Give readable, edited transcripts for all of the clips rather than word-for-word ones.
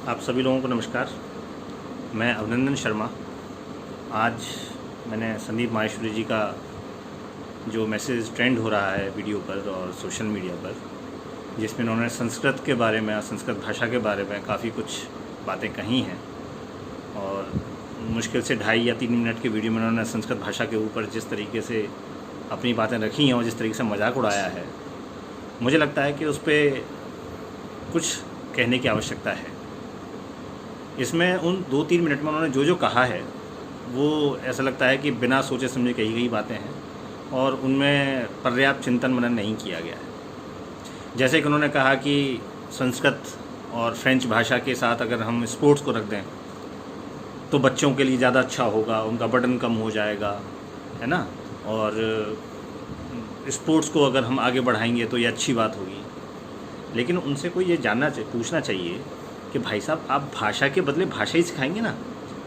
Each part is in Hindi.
आप सभी लोगों को नमस्कार। मैं अभिनंदन शर्मा। आज मैंने संदीप माहेश्वरी जी का जो मैसेज ट्रेंड हो रहा है वीडियो पर और सोशल मीडिया पर, जिसमें उन्होंने संस्कृत के बारे में, संस्कृत भाषा के बारे में काफ़ी कुछ बातें कही हैं और मुश्किल से 2.5 या 3 मिनट के वीडियो में उन्होंने संस्कृत भाषा के ऊपर जिस तरीके से अपनी बातें रखी हैं और जिस तरीके से मजाक उड़ाया है, मुझे लगता है कि उस पर कुछ कहने की आवश्यकता है। इसमें उन 2-3 मिनट में उन्होंने जो कहा है वो ऐसा लगता है कि बिना सोचे समझे कही गई बातें हैं और उनमें पर्याप्त चिंतन मनन नहीं किया गया है। जैसे कि उन्होंने कहा कि संस्कृत और फ्रेंच भाषा के साथ अगर हम स्पोर्ट्स को रख दें तो बच्चों के लिए ज़्यादा अच्छा होगा, उनका बर्डन कम हो जाएगा, है ना। और स्पोर्ट्स को अगर हम आगे बढ़ाएंगे तो ये अच्छी बात होगी। लेकिन उनसे कोई ये पूछना चाहिए कि भाई साहब, आप भाषा के बदले भाषा ही सिखाएंगे ना।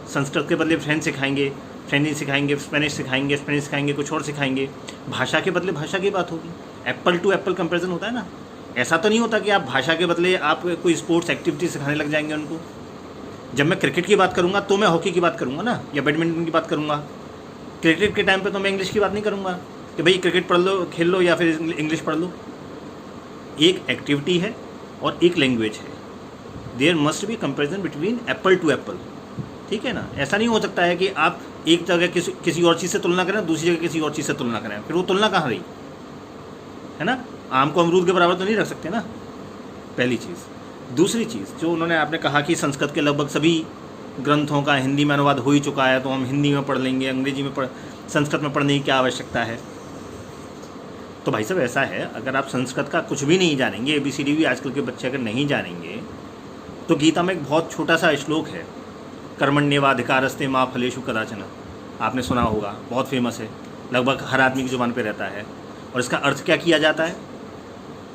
संस्कृत के बदले फ्रेंच सिखाएंगे, फ्रेंच सिखाएंगे, स्पेनिश सिखाएंगे, कुछ और सिखाएंगे। भाषा के बदले भाषा की बात होगी। एप्पल टू एप्पल कंपैरिजन होता है ना। ऐसा तो नहीं होता कि आप भाषा के बदले आप कोई स्पोर्ट्स एक्टिविटी सिखाने लग जाएंगे उनको। जब मैं क्रिकेट की बात करूँगा तो मैं हॉकी की बात करूँगा ना, या बैडमिंटन की बात करूँगा। क्रिकेट के टाइम पर तो मैं इंग्लिश की बात नहीं करूँगा कि भाई क्रिकेट पढ़ लो, खेल लो, या फिर इंग्लिश पढ़ लो। एक एक्टिविटी है और एक लैंग्वेज है। There must be comparison between apple to apple, ठीक है ना। ऐसा नहीं हो सकता है कि आप एक जगह किसी और चीज़ से तुलना करें, दूसरी जगह किसी और चीज़ से तुलना करें, फिर वो तुलना कहाँ रही, है ना। आम को अमरूद के बराबर तो नहीं रख सकते ना, पहली चीज़। दूसरी चीज़ जो उन्होंने आपने कहा कि संस्कृत के लगभग सभी ग्रंथों का हिंदी में अनुवाद हो ही चुका है, तो हम हिंदी में पढ़ लेंगे, अंग्रेजी में संस्कृत में पढ़ने की क्या आवश्यकता है। तो भाई साहब ऐसा है, अगर आप संस्कृत का कुछ भी नहीं जानेंगे, ABCD भी आजकल के बच्चे अगर नहीं जानेंगे, तो गीता में एक बहुत छोटा सा श्लोक है, कर्मण्येवाधिकारस्ते मा फलेषु कदाचन। आपने सुना होगा, बहुत फेमस है, लगभग हर आदमी की ज़ुबान पे रहता है। और इसका अर्थ क्या किया जाता है?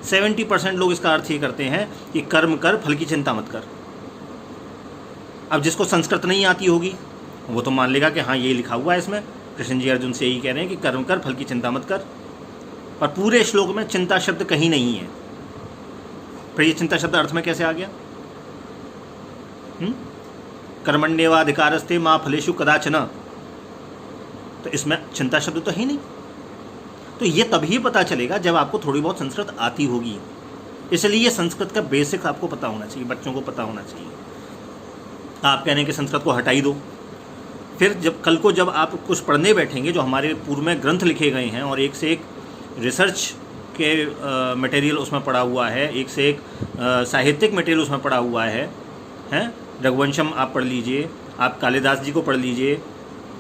70% लोग इसका अर्थ ये करते हैं कि कर्म कर, फल की चिंता मत कर। अब जिसको संस्कृत नहीं आती होगी वो तो मान लेगा कि हाँ ये लिखा हुआ है इसमें, कृष्ण जी अर्जुन से यही कह रहे हैं कि कर्म कर, फल की चिंता मत कर। और पूरे श्लोक में चिंता शब्द कहीं नहीं है। फिर ये चिंता शब्द अर्थ में कैसे आ गया? कर्मण्येवाधिकारस्ते मा फलेषु कदाचन, तो इसमें चिंता शब्द तो है नहीं। तो ये तभी पता चलेगा जब आपको थोड़ी बहुत संस्कृत आती होगी। इसलिए संस्कृत का बेसिक आपको पता होना चाहिए, बच्चों को पता होना चाहिए। आप कह रहे हैं कि संस्कृत को हटा ही दो, फिर जब कल को जब आप कुछ पढ़ने बैठेंगे, जो हमारे पूर्व में ग्रंथ लिखे गए हैं और एक से एक रिसर्च के मटेरियल उसमें पड़ा हुआ है, एक से एक साहित्यिक मटेरियल उसमें पड़ा हुआ है, हैं। रघुवंशम आप पढ़ लीजिए, आप कालिदास जी को पढ़ लीजिए,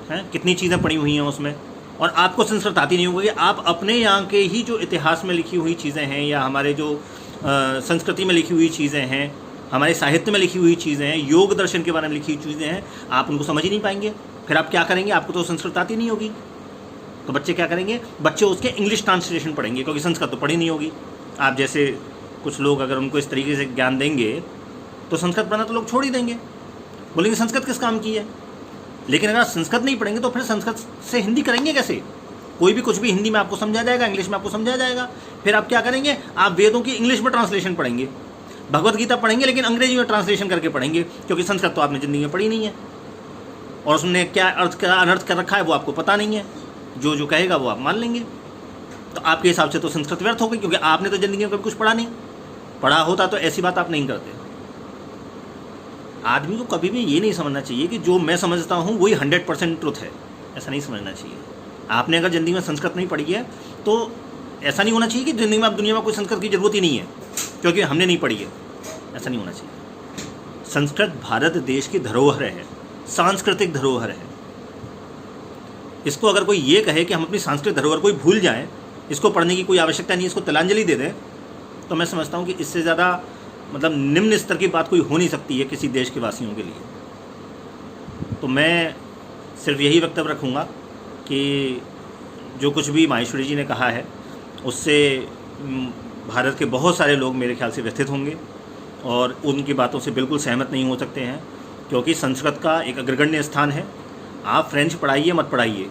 हैं, कितनी चीज़ें पढ़ी हुई हैं उसमें, और आपको संस्कृत आती नहीं होगी। आप अपने यहाँ के ही जो इतिहास में लिखी हुई चीज़ें हैं, या हमारे जो संस्कृति में लिखी हुई चीज़ें हैं, हमारे साहित्य में लिखी हुई चीज़ें हैं, योग दर्शन के बारे में लिखी हुई चीज़ें हैं, आप उनको समझ ही नहीं पाएंगे। फिर आप क्या करेंगे? आपको तो संस्कृत आती नहीं होगी, तो बच्चे क्या करेंगे? बच्चे उसके इंग्लिश ट्रांसलेशन पढ़ेंगे, क्योंकि संस्कृत तो पढ़ी नहीं होगी। आप जैसे कुछ लोग अगर उनको इस तरीके से ज्ञान देंगे तो संस्कृत पढ़ना तो लोग छोड़ ही देंगे, बोलेंगे संस्कृत किस काम की है। लेकिन अगर संस्कृत नहीं पढ़ेंगे तो फिर संस्कृत से हिंदी करेंगे कैसे? कोई भी कुछ भी हिंदी में आपको समझा जाएगा, इंग्लिश में आपको समझा जाएगा। फिर आप क्या करेंगे? आप वेदों की इंग्लिश में ट्रांसलेशन पढ़ेंगे, भगवत गीता पढ़ेंगे, लेकिन अंग्रेजी में ट्रांसलेशन करके पढ़ेंगे, क्योंकि संस्कृत तो आपने ज़िंदगी में पढ़ी नहीं है और उसने क्या अनर्थ कर रखा है वो आपको पता नहीं है। जो कहेगा वो आप मान लेंगे। तो आपके हिसाब से तो संस्कृत व्यर्थ हो गई, क्योंकि आपने तो ज़िंदगी में कभी कुछ पढ़ा नहीं। पढ़ा होता तो ऐसी बात आप नहीं करते। आदमी को कभी भी ये नहीं समझना चाहिए कि जो मैं समझता हूँ वही 100% ट्रुथ है, ऐसा नहीं समझना चाहिए। आपने अगर ज़िंदगी में संस्कृत नहीं पढ़ी है तो ऐसा नहीं होना चाहिए कि ज़िंदगी में आप दुनिया में कोई संस्कृत की ज़रूरत ही नहीं है क्योंकि हमने नहीं पढ़ी है, ऐसा नहीं होना चाहिए। संस्कृत भारत देश की धरोहर है, सांस्कृतिक धरोहर है। इसको अगर कोई ये कहे कि हम अपनी सांस्कृतिक धरोहर को भूल जाएं, इसको पढ़ने की कोई आवश्यकता नहीं, इसको तिलांजलि दे दें, तो मैं समझता हूँ कि इससे ज़्यादा मतलब निम्न स्तर की बात कोई हो नहीं सकती है किसी देश के वासियों के लिए। तो मैं सिर्फ यही वक्तव्य रखूँगा कि जो कुछ भी माहेश्वरी जी ने कहा है उससे भारत के बहुत सारे लोग मेरे ख्याल से व्यथित होंगे और उनकी बातों से बिल्कुल सहमत नहीं हो सकते हैं, क्योंकि संस्कृत का एक अग्रगण्य स्थान है। आप फ्रेंच पढ़ाइए मत पढ़ाइए,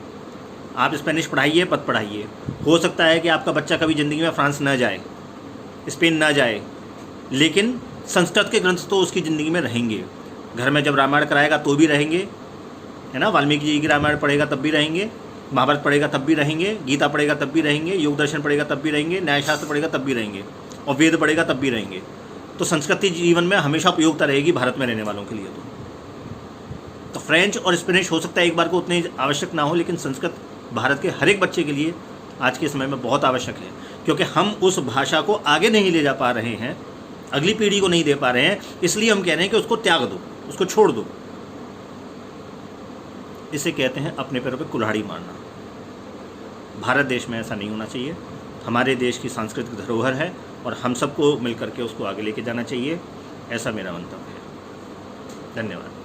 आप स्पेनिश पढ़ाइए मत पढ़ाइए। हो सकता है कि आपका बच्चा कभी ज़िंदगी में फ्रांस न जाए, स्पेन ना जाए, लेकिन संस्कृत के ग्रंथ तो उसकी ज़िंदगी में रहेंगे। घर में जब रामायण कराएगा तो भी रहेंगे, है ना, वाल्मीकि जी की रामायण पढ़ेगा तब भी रहेंगे, महाभारत पढ़ेगा तब भी रहेंगे, गीता पढ़ेगा तब भी रहेंगे, योग दर्शन पढ़ेगा तब भी रहेंगे, न्यायशास्त्र पढ़ेगा तब भी रहेंगे, और वेद पढ़ेगा तब भी रहेंगे। तो संस्कृति जीवन में हमेशा उपयोगिता रहेगी भारत में रहने वालों के लिए। तो फ्रेंच और स्पेनिश हो सकता है एक बार को उतने आवश्यक ना हो, लेकिन संस्कृत भारत के हर एक बच्चे के लिए आज के समय में बहुत आवश्यक है, क्योंकि हम उस भाषा को आगे नहीं ले जा पा रहे हैं, अगली पीढ़ी को नहीं दे पा रहे हैं। इसलिए हम कह रहे हैं कि उसको त्याग दो, उसको छोड़ दो। इसे कहते हैं अपने पैरों पे कुल्हाड़ी मारना। भारत देश में ऐसा नहीं होना चाहिए। हमारे देश की सांस्कृतिक धरोहर है और हम सबको मिलकर के उसको आगे लेके जाना चाहिए, ऐसा मेरा मंतव्य है। धन्यवाद।